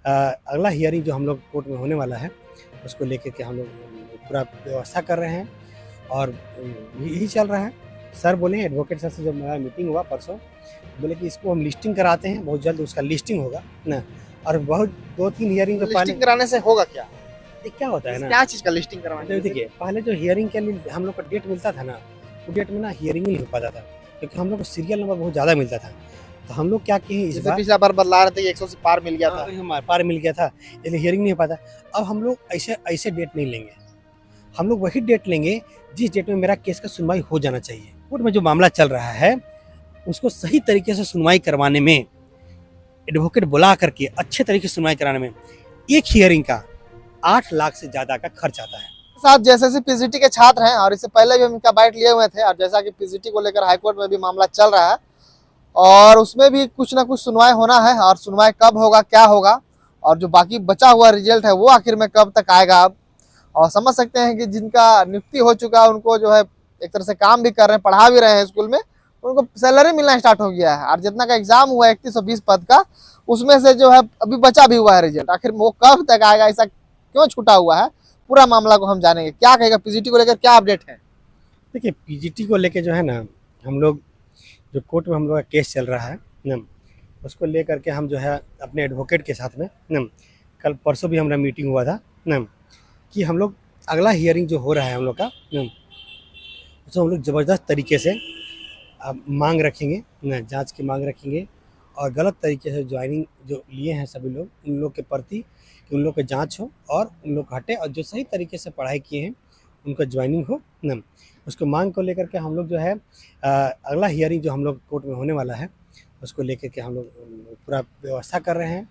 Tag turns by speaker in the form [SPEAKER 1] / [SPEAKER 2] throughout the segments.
[SPEAKER 1] अगला हियरिंग जो हम लोग कोर्ट में होने वाला है उसको लेकर के हम लोग पूरा व्यवस्था कर रहे हैं और यही चल रहा है। सर बोले, एडवोकेट सर से जब मेरा मीटिंग हुआ परसों, बोले कि इसको हम लिस्टिंग कराते हैं, बहुत जल्द उसका लिस्टिंग होगा ना। और बहुत 2-3 हियरिंग
[SPEAKER 2] तो
[SPEAKER 1] तो पहले
[SPEAKER 2] लिस्टिंग कराने से होगा क्या?
[SPEAKER 1] क्या होता है ना,
[SPEAKER 2] क्या चीज का लिस्टिंग करवाने?
[SPEAKER 1] देखिए पहले जो हियरिंग के लिए हम लोग को डेट मिलता था ना, वो डेट में ना हियरिंग नहीं हो पाता था क्योंकि हम लोग को सीरियल नंबर बहुत ज़्यादा मिलता था। तो हम लोग क्या किए इस बार,
[SPEAKER 2] पिछला बार बदला रहे थे कि 100 से पार मिल गया था।
[SPEAKER 1] हमारे पार मिल गया था, इसलिए हियरिंग नहीं हो पाता। अब हम लोग ऐसे डेट नहीं लेंगे, हम लोग वही डेट लेंगे जिस डेट में मेरा केस का सुनवाई हो जाना चाहिए। कोर्ट में जो मामला चल रहा है उसको सही तरीके से सुनवाई करवाने में, एडवोकेट बुला करके अच्छे तरीके से सुनवाई कराने में एक हियरिंग का 8 लाख से ज़्यादा का खर्च आता है।
[SPEAKER 2] साथ जैसे पीजीटी के छात्र हैं और इससे पहले भी हम इनका बाइट लिए हुए थे, और जैसा कि पीजीटी को लेकर हाईकोर्ट में भी मामला चल रहा है और उसमें भी कुछ ना कुछ सुनवाई होना है। और सुनवाई कब होगा, क्या होगा, और जो बाकी बचा हुआ रिजल्ट है वो आखिर में कब तक आएगा अब। और समझ सकते हैं कि जिनका नियुक्ति हो चुका है उनको जो है एक तरह से काम भी कर रहे हैं, पढ़ा भी रहे हैं स्कूल में, उनको सैलरी मिलना स्टार्ट हो गया है। और जितना का एग्जाम हुआ 3120 पद का, उसमें से जो है अभी बचा भी हुआ है रिजल्ट, आखिर वो कब तक आएगा, ऐसा क्यों छूटा हुआ है, पूरा मामला को हम जानेंगे। क्या कहेगा पीजीटी को लेकर, क्या अपडेट है?
[SPEAKER 1] देखिए पीजीटी को लेकर जो है ना, हम लोग जो कोर्ट में हम लोग का केस चल रहा है ना, उसको लेकर के हम जो है अपने एडवोकेट के साथ में ना, कल परसों भी हमारा मीटिंग हुआ था ना, कि हम लोग अगला हियरिंग जो हो रहा है हम लोग का ना, उसमें हम लोग ज़बरदस्त तरीके से मांग रखेंगे ना, जांच की मांग रखेंगे और गलत तरीके से ज्वाइनिंग जो लिए हैं सभी लोग, उन लोग के प्रति कि उन लोग की जांच हो और उन लोग हटे, और जो सही तरीके से पढ़ाई किए हैं उनका ज्वाइनिंग हो ना। उसको मांग को लेकर के हम लोग जो है अगला हियरिंग जो हम लोग कोर्ट में होने वाला है उसको लेकर के हम लोग पूरा व्यवस्था कर रहे हैं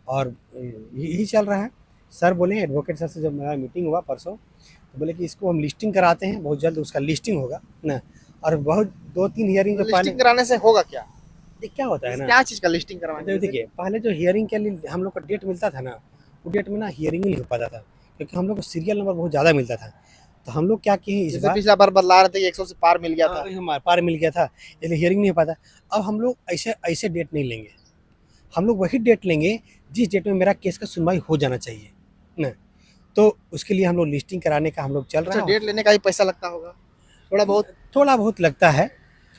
[SPEAKER 1] और यही चल रहा है। सर बोले, एडवोकेट सर से जब मेरा मीटिंग हुआ परसों, तो बोले कि इसको हम लिस्टिंग कराते हैं, बहुत जल्द उसका लिस्टिंग होगा ना। और बहुत 2-3 हियरिंग तो पहले
[SPEAKER 2] लिस्टिंग कराने से होगा क्या?
[SPEAKER 1] क्या होता है ना,
[SPEAKER 2] क्या चीज का लिस्टिंग करवाने?
[SPEAKER 1] देखिए पहले जो हियरिंग के लिए हम लोग को डेट मिलता था ना, वो डेट में ना हियरिंग नहीं हो पाता था क्योंकि हम लोग को सीरियल नंबर बहुत ज़्यादा मिलता था। तो हम लोग क्या किए इस बार,
[SPEAKER 2] पिछला बार बदला रहे थे कि 100 से पार मिल गया था।
[SPEAKER 1] हमारे पार मिल गया था, इसलिए हियरिंग नहीं हो पाता। अब हम लोग ऐसे डेट नहीं लेंगे, हम लोग वही डेट लेंगे जिस डेट में मेरा केस का सुनवाई हो जाना चाहिए ना। तो उसके लिए हम लोग लिस्टिंग कराने का हम लोग चल रहा है।
[SPEAKER 2] डेट लेने का ही पैसा लगता होगा? थोड़ा बहुत
[SPEAKER 1] लगता है,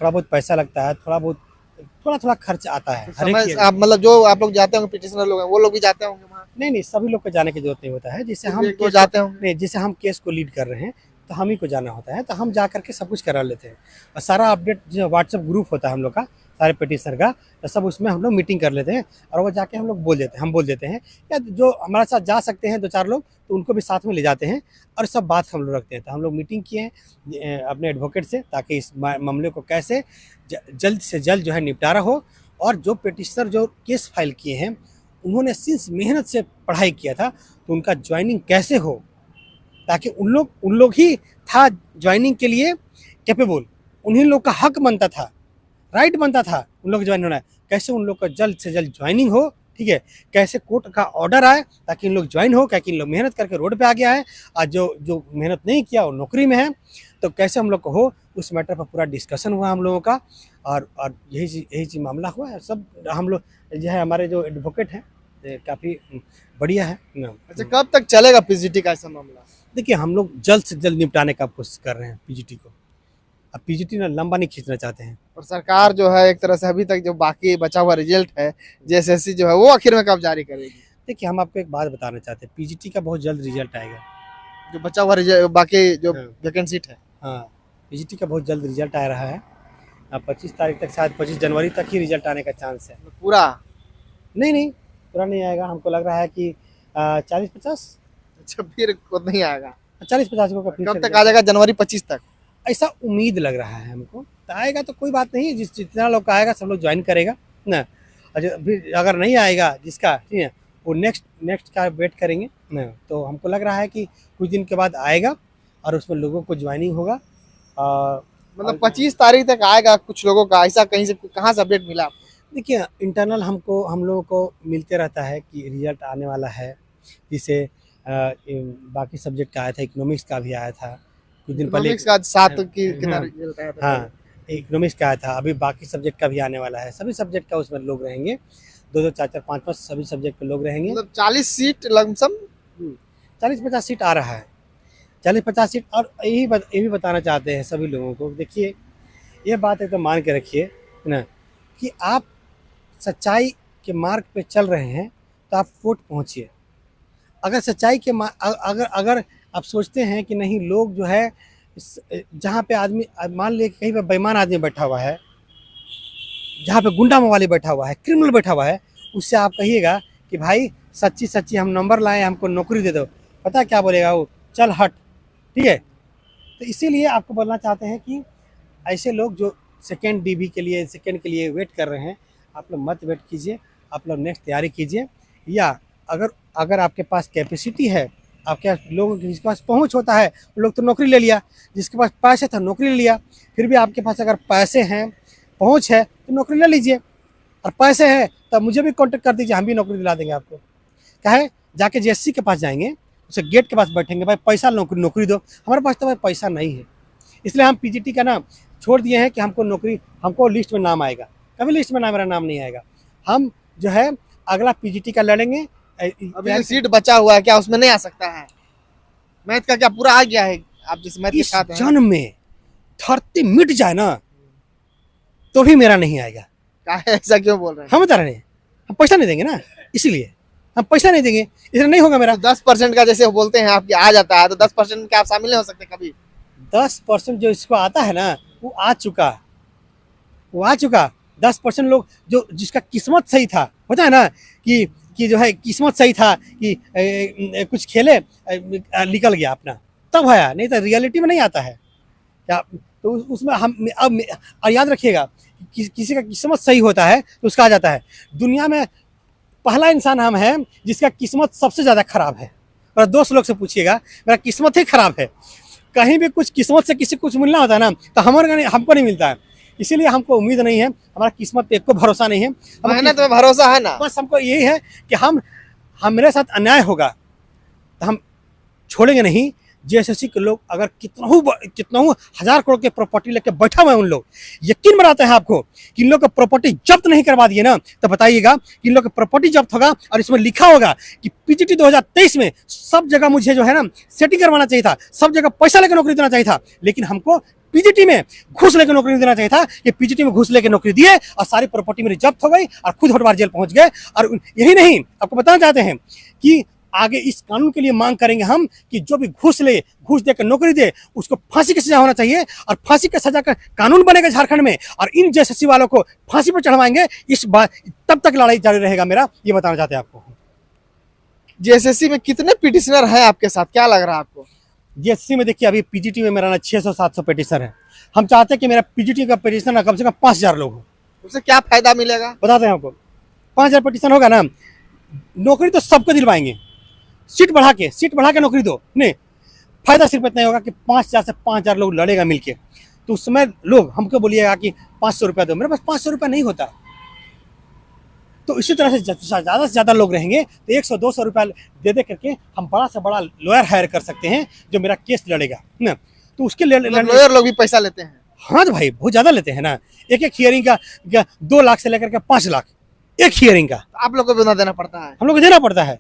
[SPEAKER 1] थोड़ा बहुत पैसा लगता है, थोड़ा खर्च आता है।
[SPEAKER 2] आप मतलब जो आप लोग जाते होंगे, पिटिशनर लोग हैं, वो लोग भी जाते होंगे वहाँ?
[SPEAKER 1] नहीं, सभी लोग को जाने की जरूरत नहीं होता है। जिससे हम
[SPEAKER 2] जाते होंगे,
[SPEAKER 1] जिसे हम केस को लीड कर रहे हैं तो हम ही को जाना होता है, तो हम जा करके सब कुछ करा लेते हैं। और सारा अपडेट जो व्हाट्सएप ग्रुप होता है हम लोग का, सारे पिटिशनर का, तो सब उसमें हम लोग मीटिंग कर लेते हैं और वो जाके हम लोग बोल देते हैं, या जो हमारे साथ जा सकते हैं 2-4 लोग तो उनको भी साथ में ले जाते हैं और सब बात हम लोग रखते हैं। तो हम लोग मीटिंग किए हैं अपने एडवोकेट से ताकि इस मामले को कैसे जल्द से जल्द जो है निपटारा हो। और जो पिटिशनर जो केस फाइल किए हैं उन्होंने सिंस मेहनत से पढ़ाई किया था, तो उनका ज्वाइनिंग कैसे हो, ताकि उन लोग ही था ज्वाइनिंग के लिए कैपेबल, उन्हीं लोग का हक बनता था, राइट बनता था उन लोग ज्वाइन होना। कैसे उन लोग का जल्द से जल्द ज्वाइनिंग हो, ठीक है, कैसे कोर्ट का ऑर्डर आए ताकि इन लोग ज्वाइन हो, क्योंकि इन लोग मेहनत करके रोड पे आ गया है, और जो मेहनत नहीं किया वो नौकरी में है, तो कैसे हम लोग को हो, उस मैटर पर पूरा डिस्कशन हुआ हम लोगों का। और यही चीज़ मामला हुआ है। सब हम लोग जो है, हमारे जो एडवोकेट हैं काफ़ी बढ़िया है ना।
[SPEAKER 2] अच्छा, कब तक चलेगा पीजीटी का ऐसा मामला?
[SPEAKER 1] देखिए हम लोग जल्द से जल्द निपटाने का कोशिश कर रहे हैं पीजीटी को। अब पीजीटी ना लंबा नहीं खींचना चाहते हैं।
[SPEAKER 2] और सरकार जो है एक तरह से अभी तक जो बाकी बचा हुआ रिजल्ट है जेएसएससी जो है वो आखिर में कब जारी करेगी?
[SPEAKER 1] देखिए हम आपको एक बात बताना चाहते हैं, पीजीटी का बहुत जल्द रिजल्ट आएगा।
[SPEAKER 2] जो बचा हुआ रिजल्ट, बाकी जो वैकेंट सीट है,
[SPEAKER 1] हाँ, पीजीटी का बहुत जल्द रिजल्ट आ रहा है। 25 तारीख तक, शायद 25 जनवरी तक ही रिजल्ट आने का चांस है।
[SPEAKER 2] पूरा
[SPEAKER 1] नहीं, पूरा नहीं आएगा। हमको लग रहा है कि 40-50।
[SPEAKER 2] अच्छा, फिर खुद नहीं आएगा?
[SPEAKER 1] 40-50 को
[SPEAKER 2] कब तक आ जाएगा? जनवरी 25 तक
[SPEAKER 1] ऐसा उम्मीद लग रहा है हमको। तो आएगा तो कोई बात नहीं, जितना लोग का आएगा सब लोग ज्वाइन करेगा ना। फिर अगर नहीं आएगा जिसका, ठीक है, वो नेक्स्ट का वेट करेंगे ना। तो हमको लग रहा है कि कुछ दिन के बाद आएगा और उसमें लोगों को ज्वाइनिंग होगा।
[SPEAKER 2] मतलब 25 तारीख तक आएगा कुछ लोगों का, ऐसा कहीं से कहाँ से अपडेट मिला?
[SPEAKER 1] देखिए इंटरनल हम लोगों को मिलते रहता है कि रिजल्ट आने वाला है। जिसे बाकी सब्जेक्ट का आया था, इकोनॉमिक्स का भी आया था कुछ दिन पहले,
[SPEAKER 2] का 7 की कितना रिजल्ट आया था?
[SPEAKER 1] हाँ, इकोनॉमिक्स का आया था। अभी बाकी सब्जेक्ट का भी आने वाला है, सभी सब्जेक्ट का उसमें लोग रहेंगे। 2-2, 4-4, 5-5 सभी सब्जेक्ट के लोग रहेंगे।
[SPEAKER 2] मतलब 40 सीट लमसम।
[SPEAKER 1] 40-50 सीट आ रहा है, 40-50 सीट। और ये भी बताना चाहते हैं सभी लोगों को, देखिए ये बात एकदम मान के रखिए है ना, कि आप सच्चाई के मार्ग पे चल रहे हैं तो आप वोट पहुँचिए। अगर सच्चाई के अगर आप सोचते हैं कि नहीं, लोग जो है जहाँ पे आदमी, मान लीजिए कहीं पे बेईमान आदमी बैठा हुआ है, जहाँ पे गुंडा मवाली बैठा हुआ है, क्रिमिनल बैठा हुआ है, उससे आप कहिएगा कि भाई सच्ची सच्ची हम नंबर लाए, हमको नौकरी दे दो, पता क्या बोलेगा वो? चल हट, ठीक है। तो इसीलिए आपको बोलना चाहते हैं कि ऐसे लोग जो सेकेंड डीबी के लिए, सेकेंड के लिए वेट कर रहे हैं, आप लोग मत वेट कीजिए, आप लोग नेक्स्ट तैयारी कीजिए। या अगर आपके पास कैपेसिटी है, आपके लोगों के जिसके पास पहुंच होता है, वो लोग तो नौकरी ले लिया, जिसके पास पैसे था नौकरी ले लिया। फिर भी आपके पास अगर पैसे हैं, पहुंच है, तो नौकरी ले लीजिए। और पैसे हैं तब मुझे भी कांटेक्ट कर दीजिए, हम भी नौकरी दिला देंगे आपको। क्या है, जाके जीएससी के पास जाएंगे, उसे गेट के पास बैठेंगे, भाई पैसा नौकरी दो। हमारे पास तो भाई पैसा नहीं है, इसलिए हम पीजीटी का नाम छोड़ दिए हैं कि हमको नौकरी, हमको लिस्ट में नाम आएगा। कभी लिस्ट में मेरा नाम नहीं आएगा। हम जो है अगला पीजीटी का लड़ेंगे।
[SPEAKER 2] अभी जो सीट बचा हुआ है, क्या उसमें नहीं आ सकता है? मैथ का क्या पूरा आ गया है? आप जिस मैथ के
[SPEAKER 1] इस
[SPEAKER 2] साथ हैं,
[SPEAKER 1] जन्म में 30 मिट जाए ना तो भी मेरा नहीं आएगा।
[SPEAKER 2] क्या है, ऐसा क्यों बोल रहे हैं?
[SPEAKER 1] हम बता रहे हैं, हम पैसा नहीं देंगे ना, इसीलिए हम पैसा नहीं देंगे, इसलिए नहीं होगा मेरा।
[SPEAKER 2] 10% का जैसे बोलते हैं आपके आ जाता है, तो 10% में क्या आप शामिल नहीं हो सकते कभी?
[SPEAKER 1] 10% जो इसको आता है ना, वो आ चुका। 10% लोग जो जिसका किस्मत सही था, होता है ना कि जो है किस्मत सही था कि कुछ खेले, निकल गया अपना, तब आया, नहीं तो रियलिटी में नहीं आता है क्या। तो उसमें हम अब और याद रखिएगा, किसी का किस्मत सही होता है तो उसका आ जाता है। दुनिया में पहला इंसान हम हैं जिसका किस्मत सबसे ज़्यादा खराब है। और दोस्त लोग से पूछिएगा, मेरा किस्मत ही खराब है। कहीं भी कुछ किस्मत से किसी कुछ मिलना होता है ना, तो हमको नहीं मिलता है। इसीलिए हमको उम्मीद नहीं है, हमारा किस्मत पे को भरोसा नहीं है।
[SPEAKER 2] मेहनत में भरोसा है ना,
[SPEAKER 1] बस हमको यही है कि हम मेरे साथ अन्याय होगा तो हम छोड़ेंगे नहीं। जेएसएससी के लोग अगर कितना 1000 करोड़ के प्रॉपर्टी लेके बैठा हुआ है, उन लोग यकीन बनाते हैं आपको कि इन लोग का प्रॉपर्टी जब्त नहीं करवा दिए ना, तो बताइएगा कि इन लोग का प्रॉपर्टी जब्त होगा और इसमें लिखा होगा कि पीजीटी 2023 में सब जगह मुझे जो है ना सेटिंग करवाना चाहिए था, सब जगह पैसा लेकर नौकरी देना चाहिए था, लेकिन हमको पीजीटी में घूस लेकर नौकरी देना चाहिए था। ये पीजीटी में घूस लेकर नौकरी दिए और सारी प्रॉपर्टी मेरी जब्त हो गई और खुद होटवार जेल पहुंच गए। और यही नहीं, आपको बताना चाहते हैं कि आगे इस कानून के लिए मांग करेंगे हम कि जो भी घूस देकर नौकरी दे, उसको फांसी की सजा होना चाहिए। और फांसी की सजा का कानून बनेगा झारखंड में, और इन जेएसएससी वालों को फांसी पर चढ़वाएंगे। इस बात तब तक लड़ाई जारी रहेगा मेरा, ये बताना चाहते हैं आपको।
[SPEAKER 2] जेएसएससी में कितने पिटिशनर हैं आपके साथ, क्या लग रहा है आपको?
[SPEAKER 1] जेएसएससी में देखिए, अभी पीजीटी में मेरा ना 600-700 पिटिशनर है। हम चाहते हैं कि मेरा पीजीटी का पिटिशनर ना कम से कम 5000 लोग हो।
[SPEAKER 2] उससे क्या फायदा मिलेगा
[SPEAKER 1] बताते हैं आपको। 5000 पिटिशन होगा ना, नौकरी तो सबको दिलवाएंगे, सीट बढ़ा के नौकरी दो। नहीं, फायदा सिर्फ इतना ही होगा कि 5000 से 5000 लोग लड़ेगा मिलके, तो उस समय लोग हमको बोलिएगा कि 500 रुपया दो। मेरे पास 500 रुपया नहीं होता। तो इसी तरह से ज़्यादा से ज़्यादा लोग रहेंगे तो 100-200 रुपया दे करके हम बड़ा से बड़ा लॉयर हायर कर सकते हैं जो मेरा केस लड़ेगा ना। तो उसके
[SPEAKER 2] लॉयर लोग भी पैसा लेते हैं?
[SPEAKER 1] हाँ तो भाई बहुत ज़्यादा लेते हैं ना। एक हियरिंग का 2 लाख से लेकर के 5 लाख एक हियरिंग का।
[SPEAKER 2] आप लोग को भी उतना देना पड़ता है?
[SPEAKER 1] हम लोग को देना पड़ता है।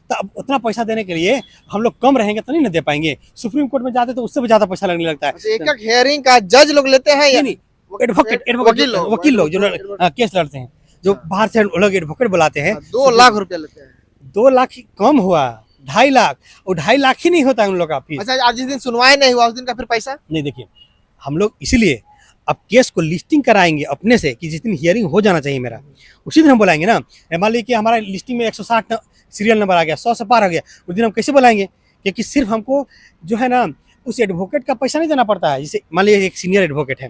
[SPEAKER 1] तो अब उतना पैसा देने के लिए हम लोग कम रहेंगे तो नहीं दे पाएंगे। सुप्रीम कोर्ट में जाते तो उससे भी ज़्यादा पैसा लगने लगता है।
[SPEAKER 2] एक हियरिंग का जज लोग लेते हैं या
[SPEAKER 1] नहीं, वकील लोग जो केस लड़ते हैं, जो बाहर से लोग एडवोकेट बुलाते हैं।
[SPEAKER 2] 2 लाख रुपया लेते हैं?
[SPEAKER 1] 2 लाख कम हुआ, 2.5 लाख। और 2.5 लाख ही नहीं होता है उन लोग का फीस।
[SPEAKER 2] अच्छा, आज जिस दिन सुनवाई नहीं हुआ उस दिन का फिर पैसा
[SPEAKER 1] नहीं? देखिए, हम लोग इसीलिए अब केस को लिस्टिंग कराएंगे अपने से कि जिस दिन हियरिंग हो जाना चाहिए मेरा, उसी दिन हम बुलाएंगे ना। मान लीजिए कि हमारा लिस्टिंग में 160 सीरियल नंबर आ गया, 100 से पार हो गया, उस दिन हम कैसे बुलाएंगे? क्योंकि सिर्फ हमको जो है ना उस एडवोकेट का पैसा नहीं देना पड़ता है। जैसे मान लीजिए एक सीनियर एडवोकेट है,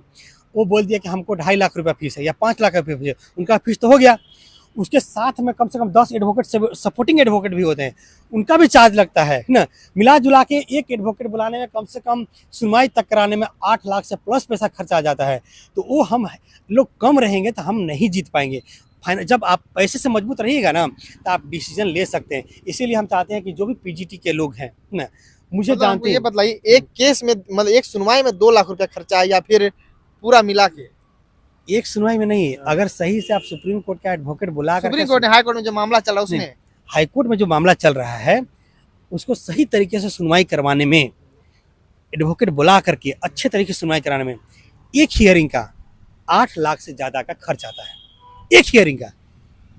[SPEAKER 1] वो बोल दिया कि हमको 2.5 लाख रुपया फीस है या 5 लाख रुपया फीस है, उनका फीस तो हो गया। उसके साथ में कम से कम 10 एडवोकेट सपोर्टिंग एडवोकेट भी होते हैं, उनका भी चार्ज लगता है ना। मिला जुला के एक एडवोकेट बुलाने में कम से कम सुनवाई तक कराने में 8 लाख से प्लस पैसा खर्चा आ जाता है। तो वो हम लोग कम रहेंगे तो हम नहीं जीत पाएंगे। जब आप पैसे से मजबूत रहिएगा ना तो आप डिसीजन ले सकते हैं। इसीलिए हम चाहते हैं कि जो भी पीजीटी के लोग हैं ना, मुझे जानते हैं।
[SPEAKER 2] ये बताइए, एक केस में मतलब एक सुनवाई में 2 लाख रुपया खर्चा है या फिर पूरा मिला के?
[SPEAKER 1] एक सुनवाई में नहीं, अगर सही से आप सुप्रीम कोर्ट का एडवोकेट बुला कर
[SPEAKER 2] सुप्रीम कोर्ट ने, हाई कोर्ट में जो मामला चला उसने,
[SPEAKER 1] हाई कोर्ट में जो मामला चल रहा है उसको सही तरीके से सुनवाई करवाने में, एडवोकेट बुला करके अच्छे तरीके से सुनवाई कराने में एक हियरिंग का 8 लाख से ज़्यादा का खर्च आता है। एक हियरिंग का,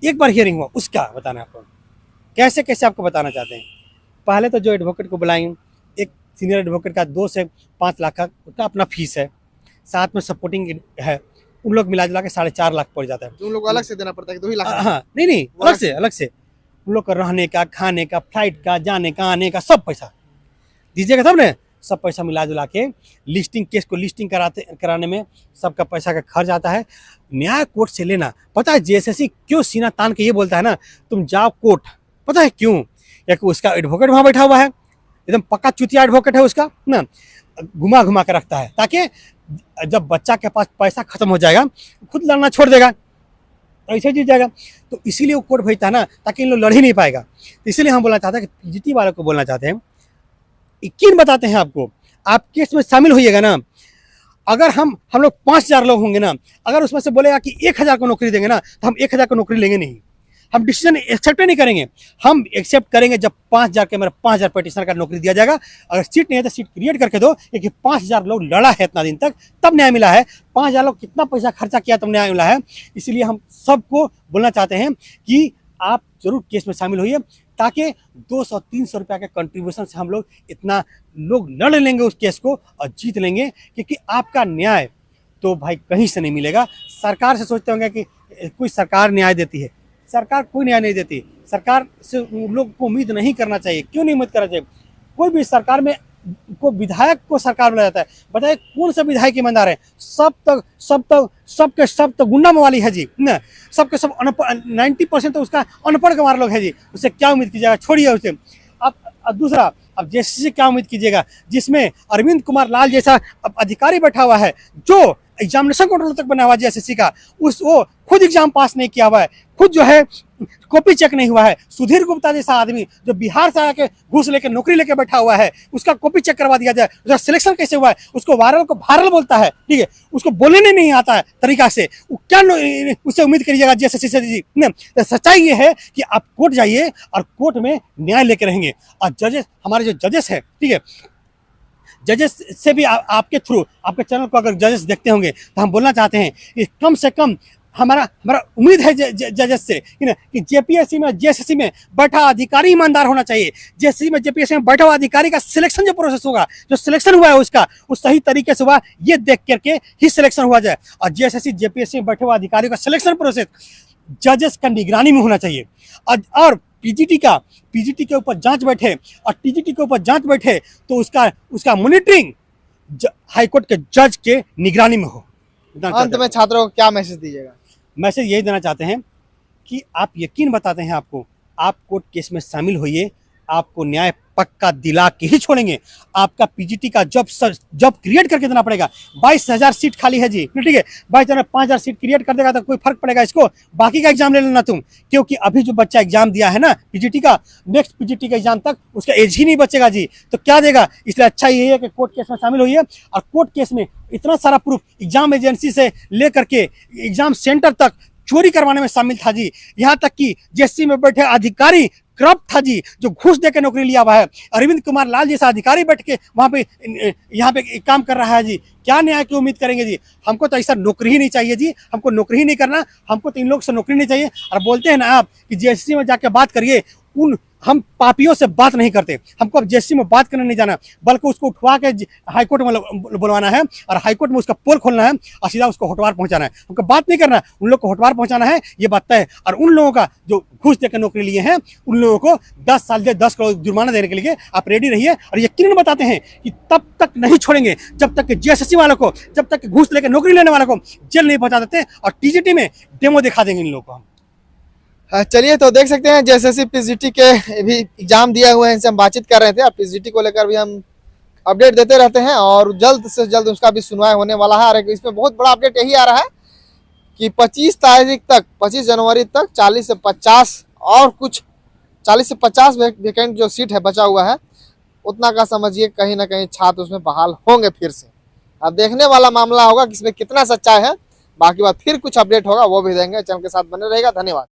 [SPEAKER 1] एक बार हियरिंग हुआ उसका बताना आपको कैसे कैसे आपको बताना चाहते हैं। पहले तो जो एडवोकेट को बुलाएंगे, एक सीनियर एडवोकेट का 2 से 5 लाख का उसका अपना फीस है, साथ में सपोर्टिंग है, उन लोग मिला जुला के 4.5 लाख पड़ जाता है।
[SPEAKER 2] उन लोग को अलग से देना पड़ता है कि 2 ही लाख?
[SPEAKER 1] हाँ, नहीं अलग से उन लोग का रहने का, खाने का, फ्लाइट का, जाने का, आने का सब पैसा दीजिएगा तब ने, सब पैसा मिला जुला के लिस्टिंग, केस को लिस्टिंग कराने में सबका पैसा का खर्च आता है। न्याय कोर्ट से लेना, पता है जेएसएससी क्यों सीना तान के ये बोलता है ना तुम जाओ कोर्ट, पता है क्यों? या कि उसका एडवोकेट वहाँ बैठा हुआ है, एकदम पक्का चुतिया एडवोकेट है उसका ना, घुमा घुमा कर रखता है ताकि जब बच्चा के पास पैसा खत्म हो जाएगा खुद लड़ना छोड़ देगा, ऐसे जीत जाएगा। तो इसीलिए वो कोर्ट भेजता है ना, ताकि इन लोग लड़ ही नहीं पाएगा। तो इसीलिए हम बोलना चाहते हैं कि पीजीटी वालों को बोलना चाहते हैं, यकीन बताते हैं आपको, आप केस में शामिल होइएगा ना, अगर हम लोग 5,000 लोग होंगे ना, अगर उसमें से बोलेगा कि 1,000 को नौकरी देंगे ना, तो हम 1,000 को नौकरी लेंगे नहीं, हम डिसीजन एक्सेप्ट नहीं करेंगे। हम एक्सेप्ट करेंगे जब 5,000 के मेरे 5,000 पेटिशनर का नौकरी दिया जाएगा। अगर सीट नहीं है तो सीट क्रिएट करके दो, क्योंकि 5,000 लोग लड़ा है इतना दिन तक, तब न्याय मिला है। 5,000 लोग कितना पैसा खर्चा किया तब न्याय मिला है। इसलिए हम सबको बोलना चाहते हैं कि आप जरूर केस में शामिल होइए, ताकि 200-300 रुपया के कंट्रीब्यूशन से हम लोग इतना लोग लड़ लेंगे उस केस को और जीत लेंगे, क्योंकि आपका न्याय तो भाई कहीं से नहीं मिलेगा। सरकार से सोचते होंगे कि कोई सरकार न्याय देती है, सरकार कोई न्याय नहीं देती। सरकार से लोग को उम्मीद नहीं करना चाहिए। क्यों नहीं उम्मीद करना चाहिए? कोई भी सरकार में को विधायक को सरकार बोला जाता है, बताइए कौन सा विधायक ईमानदार है? सब तो गुंडा मवाली है जी ना, सबके सब 90% तो उसका अनपढ़ गंवार लोग है जी, उससे क्या उम्मीद कीजिएगा? छोड़िए उसे। अब दूसरा, अब जैसे से क्या उम्मीद कीजिएगा जिसमें अरविंद कुमार लाल जैसा अधिकारी बैठा हुआ है, जो एग्जामिनेशन कंट्रोलर तक बना हुआ है जेएसएससी का, वो खुद एग्जाम पास नहीं किया हुआ है, खुद जो है कॉपी चेक नहीं हुआ है। सुधीर गुप्ता जैसा आदमी जो बिहार से आके घूस लेके नौकरी लेके बैठा हुआ है, उसका कॉपी चेक करवा दिया जाए, उसका सिलेक्शन कैसे हुआ है? उसको वायरल को वायरल बोलता है, ठीक है, उसको बोलने नहीं आता है तरीका से, वो क्या उससे उम्मीद करिएगा जेएसएससी से जी? तो सच्चाई ये है कि आप कोर्ट जाइए और कोर्ट में न्याय लेके रहेंगे। और जजेस, हमारे जो जजेस है, ठीक है, जजेस से भी आपके थ्रू, आपके चैनल को अगर जजेस देखते होंगे तो हम बोलना चाहते हैं कि कम से कम हमारा उम्मीद है जजेस से कि जेपीएससी में, जेएसएससी में बैठा अधिकारी ईमानदार होना चाहिए। जेएसएससी में, जेपीएससी में बैठा हुआ अधिकारी का सिलेक्शन जो प्रोसेस होगा, जो सिलेक्शन हुआ है उसका, वो सही तरीके से हुआ, ये देख करके ही सिलेक्शन हुआ जाए। और जेएसएससी, जेपीएससी में बैठे हुए अधिकारियों का सिलेक्शन प्रोसेस जजेस का निगरानी में होना चाहिए। और पीजीटी के ऊपर जांच बैठे और टीजीटी के ऊपर जांच बैठे तो उसका मॉनिटरिंग हाईकोर्ट के जज के निगरानी में हो।
[SPEAKER 2] अंत में छात्रों को क्या मैसेज दीजिएगा?
[SPEAKER 1] मैसेज यही देना चाहते हैं कि आप यकीन बताते हैं आपको, आप कोर्ट केस में शामिल होइए, आपको न्याय पक्का दिला के ही छोड़ेंगे। आपका पीजीटी का जॉब क्रिएट करके देना पड़ेगा। 22,000 सीट खाली है जी, ठीक है, 5,000 सीट क्रिएट कर देगा तो कोई फर्क पड़ेगा इसको? बाकी का एग्जाम ले लेना तुम, क्योंकि अभी जो बच्चा एग्जाम दिया है ना पीजीटी का, नेक्स्ट पीजीटी का एग्जाम तक उसका एज ही नहीं बचेगा जी, तो क्या देगा? इसलिए अच्छा ये है कि कोर्ट केस में शामिल होइए। और कोर्ट केस में इतना सारा प्रूफ एग्जाम एजेंसी से लेकर के एग्जाम सेंटर तक चोरी करवाने में शामिल था जी। यहाँ तक कि जेएसएससी में बैठे अधिकारी करप्ट था जी, जो घूस देकर नौकरी लिया हुआ है। अरविंद कुमार लाल जैसा अधिकारी बैठ के वहाँ पे यहाँ पे काम कर रहा है जी। क्या न्याय की उम्मीद करेंगे जी? हमको तो ऐसा नौकरी ही नहीं चाहिए जी, हमको नौकरी ही नहीं करना, हमको तो इन लोग से नौकरी नहीं चाहिए। और बोलते हैं ना आप कि जेएसएससी में जाके बात करिए, हम पापियों से बात नहीं करते। हमको अब जेएसएससी में बात करने नहीं जाना, बल्कि उसको उठवा के हाईकोर्ट में बुलवाना है और हाईकोर्ट में उसका पोल खोलना है और सीधा उसको हटवार पहुंचाना है। हमको बात नहीं करना, उन लोग को हटवार पहुंचाना है, ये बात तय है। और उन लोगों का जो घूस देकर नौकरी लिए हैं, उन लोगों को 10 साल 10 करोड़ जुर्माना देने के लिए आप रेडी रहिए। और यकीनन बताते हैं कि तब तक नहीं छोड़ेंगे जब तक जेएसएससी वालों को, जब तक घूस लेकर नौकरी लेने वालों को जेल नहीं पहुंचा देते। और टीजीटी में डेमो दिखा देंगे इन लोगों को हम।
[SPEAKER 2] चलिए, तो देख सकते हैं जेएसएससी पीजीटी के भी एग्जाम दिए हुए हैं, इनसे हम बातचीत कर रहे थे। और पीजीटी को लेकर भी हम अपडेट देते रहते हैं और जल्द से जल्द उसका भी सुनवाई होने वाला है। और इसमें बहुत बड़ा अपडेट यही आ रहा है कि 25 तारीख तक, 25 जनवरी तक 40 से 50 वैकेंट जो सीट है बचा हुआ है, उतना का समझिए कहीं ना कहीं छात्र उसमें बहाल होंगे फिर से। अब देखने वाला मामला होगा कि इसमें कितना सच्चाई है। बाकी बात फिर कुछ अपडेट होगा वो भी देंगे। चैनल के साथ बने रहेगा। धन्यवाद।